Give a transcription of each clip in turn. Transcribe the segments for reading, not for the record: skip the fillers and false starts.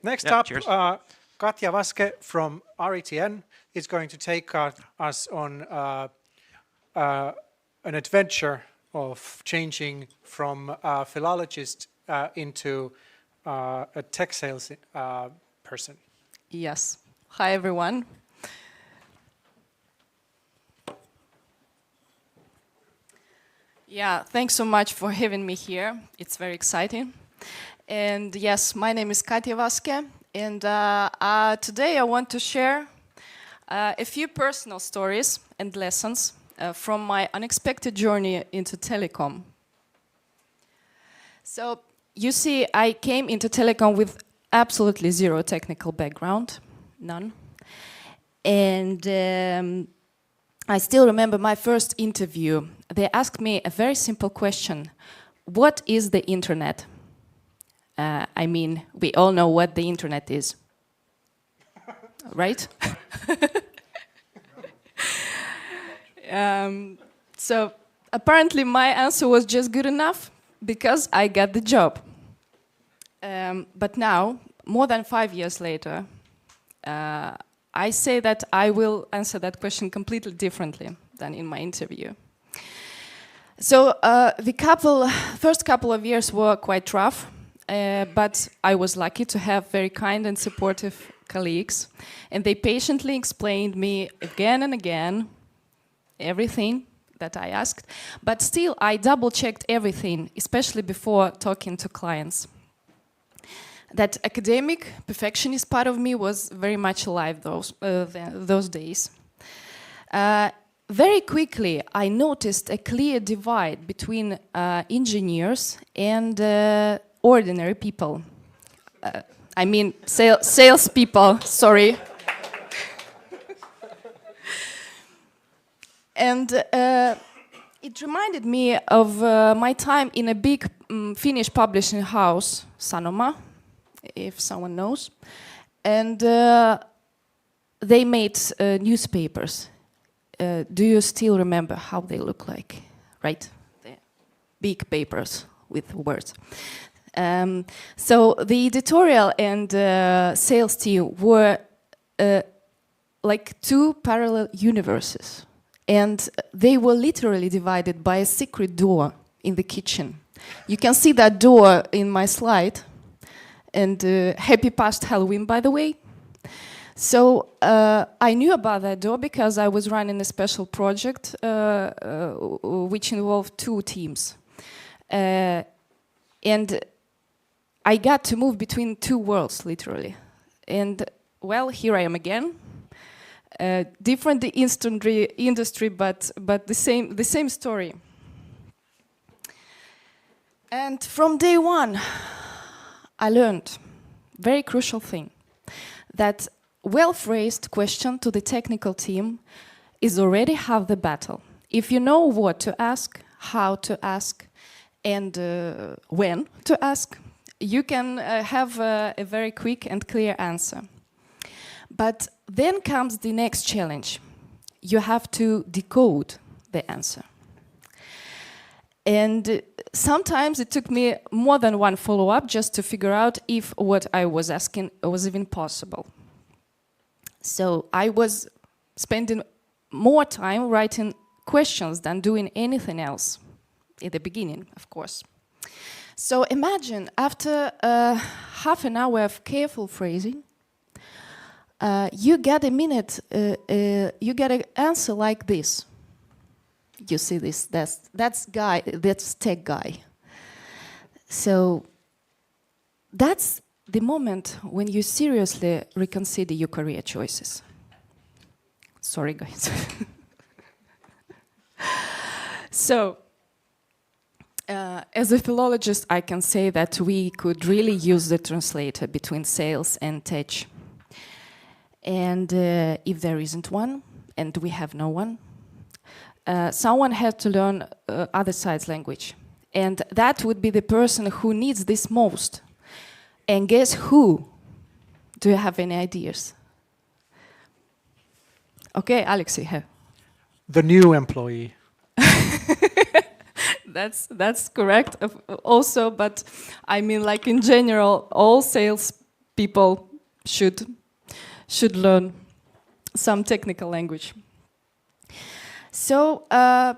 Next Yeah, up, cheers. Katja Vaske from RETN is going to take us on an adventure of changing from a philologist into a tech sales person. Yes. Hi, everyone. Yeah, thanks so much for having me here. It's very exciting. And yes, my name is Katja Vaske, and today I want to share a few personal stories and lessons from my unexpected journey into telecom. So, you see, I came into telecom with absolutely zero technical background, none. And I still remember my first interview. They asked me a very simple question. What is the internet? I mean, we all know what the internet is, right? So apparently my answer was just good enough because I got the job. But now, more than 5 years later, I say that I will answer that question completely differently than in my interview. So the first couple of years were quite rough, but I was lucky to have very kind and supportive colleagues, and they patiently explained me again and again everything that I asked, but still I double-checked everything, especially before talking to clients. That academic perfectionist part of me was very much alive those days. Very quickly, I noticed a clear divide between engineers and ordinary people. I mean, salespeople, sorry. And it reminded me of my time in a big Finnish publishing house, Sanoma, if someone knows. And they made newspapers. Do you still remember how they look like? Right? The big papers with words. So the editorial and sales team were like two parallel universes. And they were literally divided by a secret door in the kitchen. You can see that door in my slide. And happy past Halloween, by the way. So I knew about that door because I was running a special project which involved two teams. And I got to move between two worlds, literally. And, well, here I am again. Different industry, but the same story. And from day one, I learned very crucial thing, that well-phrased question to the technical team is already half the battle. If you know what to ask, how to ask, and when to ask, you can have a very quick and clear answer. But then comes the next challenge. You have to decode the answer. And sometimes it took me more than one follow-up just to figure out if what I was asking was even possible. So I was spending more time writing questions than doing anything else at the beginning, of course. So imagine after half an hour of careful phrasing, you get a minute, you get an answer like this. You see this, that's tech guy. So that's the moment when you seriously reconsider your career choices. Sorry, guys. So, as a philologist, I can say that we could really use the translator between sales and tech. And if there isn't one, and we have no one, someone had to learn other side's language. And that would be the person who needs this most. And guess who? Do you have any ideas? Okay, Alex, you have. The new employee. That's correct also, but I mean, like in general, all sales people should learn some technical language. So I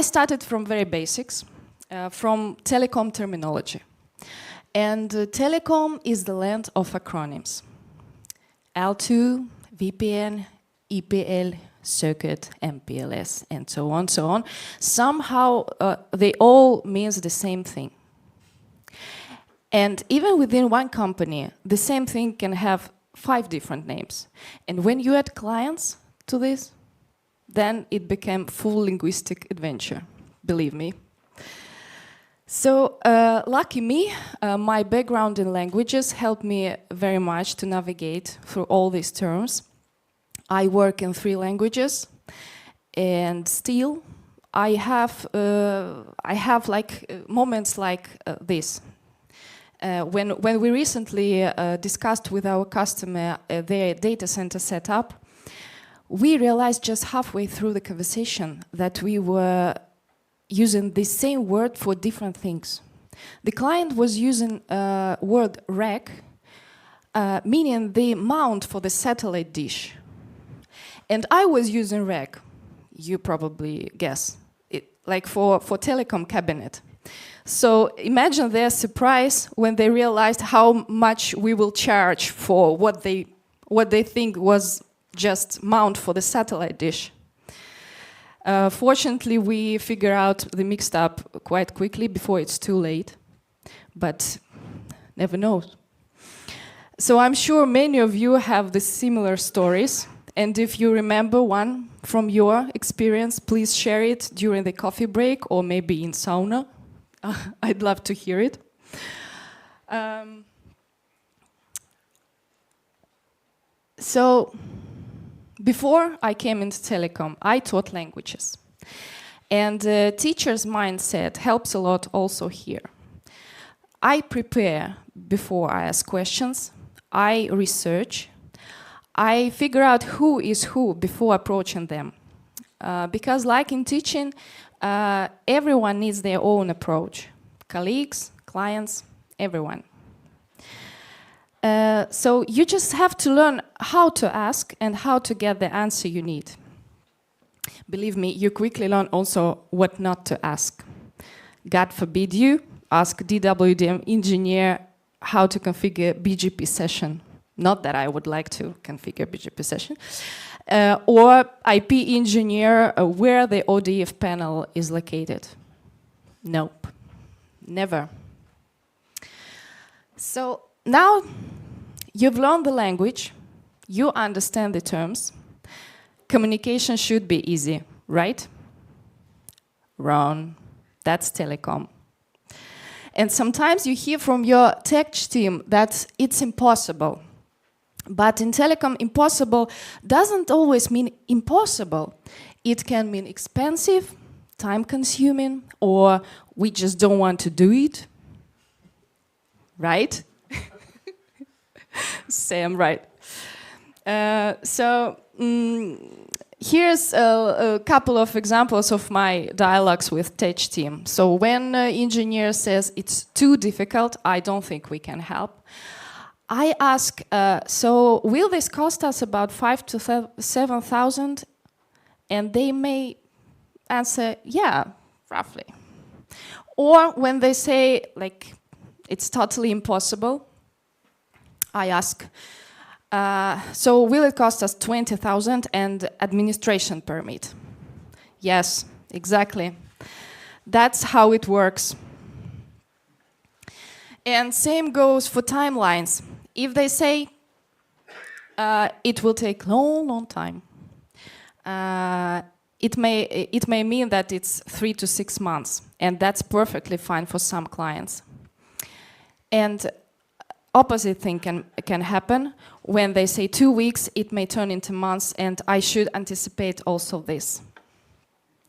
started from very basics, from telecom terminology. And telecom is the land of acronyms. L2, VPN, EPL, circuit, MPLS, and so on, so on. Somehow they all means the same thing. And even within one company, the same thing can have 5 different names. And when you add clients to this, then it became full linguistic adventure, believe me. So, lucky me, my background in languages helped me very much to navigate through all these terms. I work in 3 languages, and still I have like moments like this. When we recently discussed with our customer their data center setup, we realized just halfway through the conversation that we were using the same word for different things. The client was using word rack, meaning the mount for the satellite dish. And I was using rack, you probably guess, like for telecom cabinet. So imagine their surprise when they realized how much we will charge for what they think was just mount for the satellite dish. Fortunately, we figure out the mixed up quite quickly before it's too late, but never knows. So I'm sure many of you have the similar stories, and if you remember one from your experience, please share it during the coffee break or maybe in sauna. I'd love to hear it. So, before I came into telecom, I taught languages. And teacher's mindset helps a lot also here. I prepare before I ask questions. I research. I figure out who is who before approaching them. Because like in teaching, everyone needs their own approach. Colleagues, clients, everyone. So you just have to learn how to ask and how to get the answer you need. Believe me, you quickly learn also what not to ask. God forbid you ask DWDM engineer how to configure BGP session. Not that I would like to configure BGP session. Or IP engineer where the ODF panel is located. Nope, never. So now you've learned the language, you understand the terms. Communication should be easy, right? Wrong. That's telecom. And sometimes you hear from your tech team that it's impossible. But in telecom, impossible doesn't always mean impossible. It can mean expensive, time-consuming, or we just don't want to do it. Right? Say I'm right. Here's a couple of examples of my dialogues with tech team. So when an engineer says it's too difficult, I don't think we can help. I ask, so will this cost us about 5,000 to 7,000? And they may answer, yeah, roughly. Or when they say, like, it's totally impossible, I ask, so will it cost us 20,000 and administration permit? Yes, exactly. That's how it works. And same goes for timelines. If they say it will take long time, it may mean that it's 3 to 6 months, and that's perfectly fine for some clients. And opposite thing can happen. When they say 2 weeks, it may turn into months, and I should anticipate also this.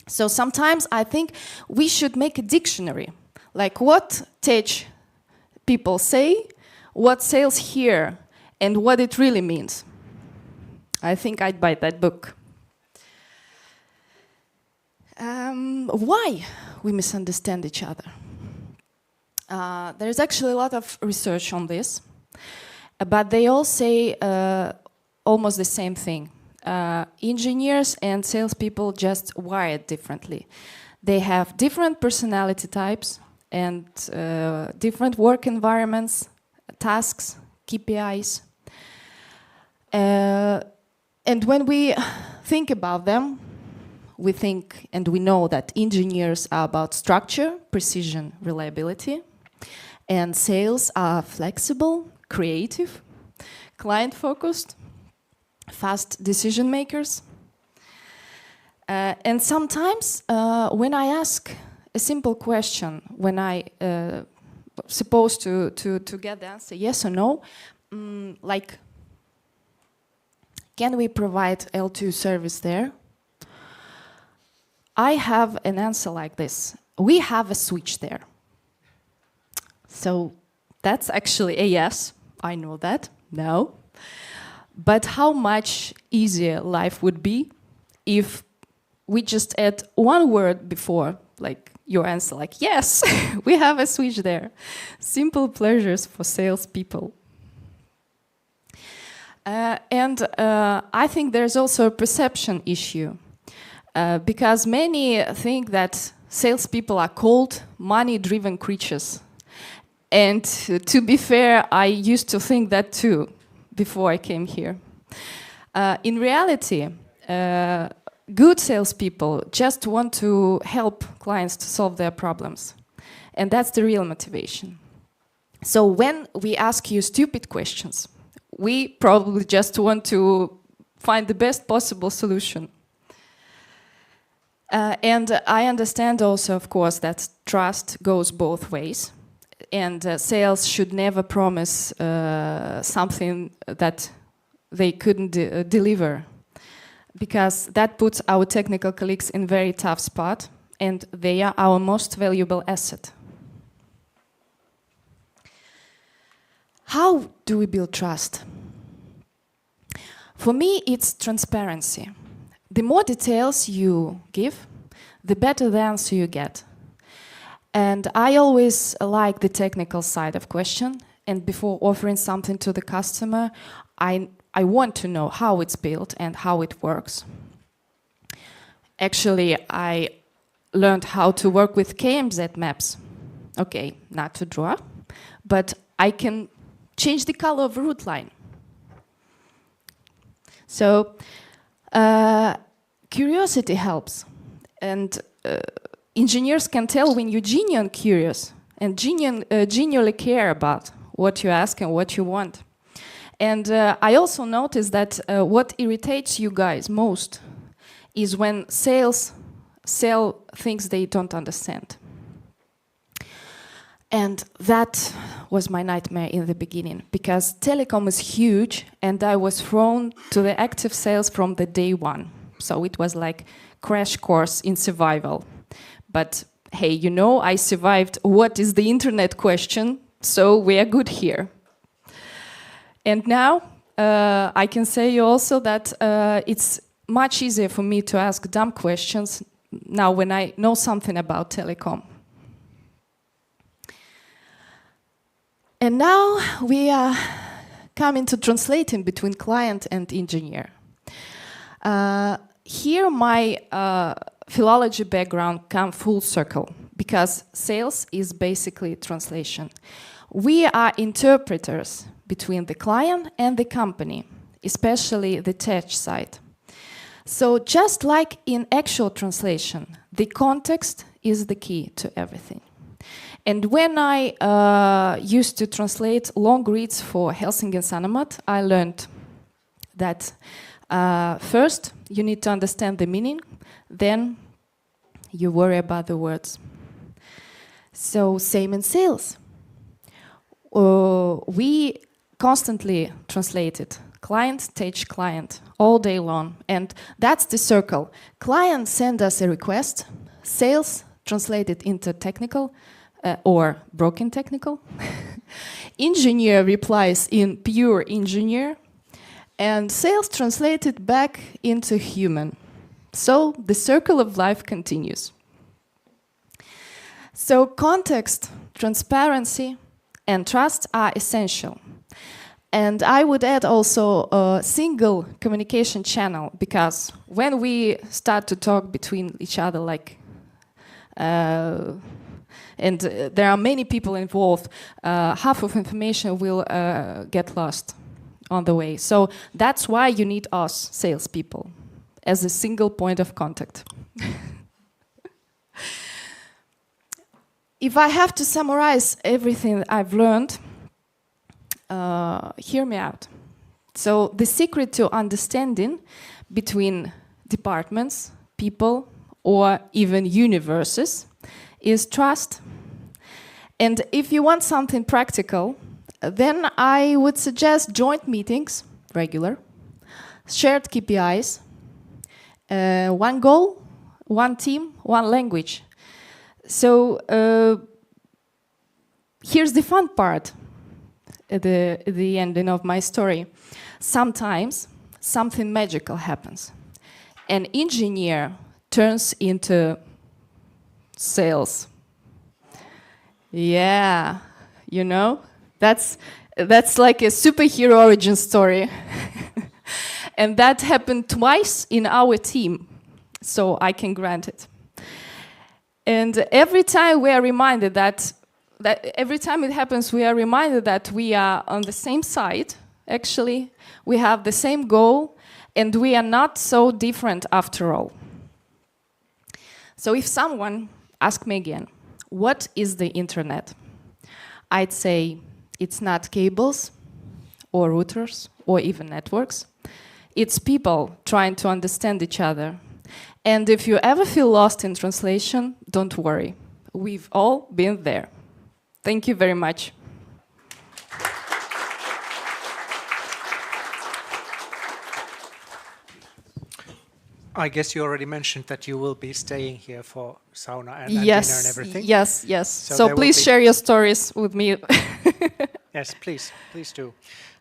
So sometimes I think we should make a dictionary, like what tech people say, what sales here, and what it really means. I think I'd buy that book. Why we misunderstand each other? There's actually a lot of research on this. But they all say almost the same thing. Engineers and salespeople just wired differently. They have different personality types and different work environments, tasks, KPIs. And when we think about them, we think and we know that engineers are about structure, precision, reliability, and sales are flexible, creative, client-focused, fast decision makers. And sometimes when I ask a simple question, when I supposed to get the answer yes or no, like, can we provide L2 service there? I have an answer like this. We have a switch there. So that's actually a yes. I know that. No. But how much easier life would be if we just add one word before, like your answer, like, yes, we have a switch there. Simple pleasures for salespeople. And I think there's also a perception issue. Because many think that salespeople are cold, money-driven creatures. And to be fair, I used to think that too before I came here. In reality, good salespeople just want to help clients to solve their problems. And that's the real motivation. So when we ask you stupid questions, we probably just want to find the best possible solution. And I understand also, of course, that trust goes both ways. And sales should never promise something that they couldn't deliver. Because that puts our technical colleagues in a very tough spot. And they are our most valuable asset. How do we build trust? For me, it's transparency. The more details you give, the better the answer you get. And I always like the technical side of question. And before offering something to the customer, I want to know how it's built and how it works. Actually, I learned how to work with KMZ maps. Okay, not to draw, but I can change the color of a route line. So, curiosity helps. And engineers can tell when you're genuinely curious and genuinely care about what you ask and what you want. And I also noticed that what irritates you guys most is when sales sell things they don't understand. And that was my nightmare in the beginning, because telecom is huge and I was thrown to the active sales from the day one. So it was like crash course in survival. But hey, you know, I survived what is the internet question, so we are good here. And now I can say you also that it's much easier for me to ask dumb questions now when I know something about telecom. And now we are coming to translating between client and engineer. Here my philology background comes full circle, because sales is basically translation. We are interpreters between the client and the company, especially the tech side. So just like in actual translation, the context is the key to everything. And when I used to translate long reads for Helsinki and Sanomat, I learned that first you need to understand the meaning, then you worry about the words. So same in sales. We constantly translated client, tech, client, all day long. And that's the circle. Client send us a request, sales translated into technical, or broken technical. Engineer replies in pure engineer, and sales translated back into human. So the circle of life continues. So context, transparency, and trust are essential. And I would add also a single communication channel, because when we start to talk between each other, like, and there are many people involved, half of information will get lost on the way. So that's why you need us, salespeople, as a single point of contact. If I have to summarize everything I've learned, hear me out. So the secret to understanding between departments, people, or even universes is trust. And if you want something practical, then I would suggest joint meetings, regular, shared KPIs, one goal, one team, one language. So here's the fun part at the ending of my story. Sometimes something magical happens. An engineer turns into sales. Yeah, you know, that's like a superhero origin story. And that happened twice in our team, so I can grant it. And every time we are reminded that every time it happens, we are reminded that we are on the same side, actually. We have the same goal, and we are not so different after all. So if someone asks me again, what is the internet? I'd say it's not cables or routers or even networks. It's people trying to understand each other. And if you ever feel lost in translation, don't worry. We've all been there. Thank you very much. I guess you already mentioned that you will be staying here for sauna and dinner and everything. Yes. So please share your stories with me. Yes, please do.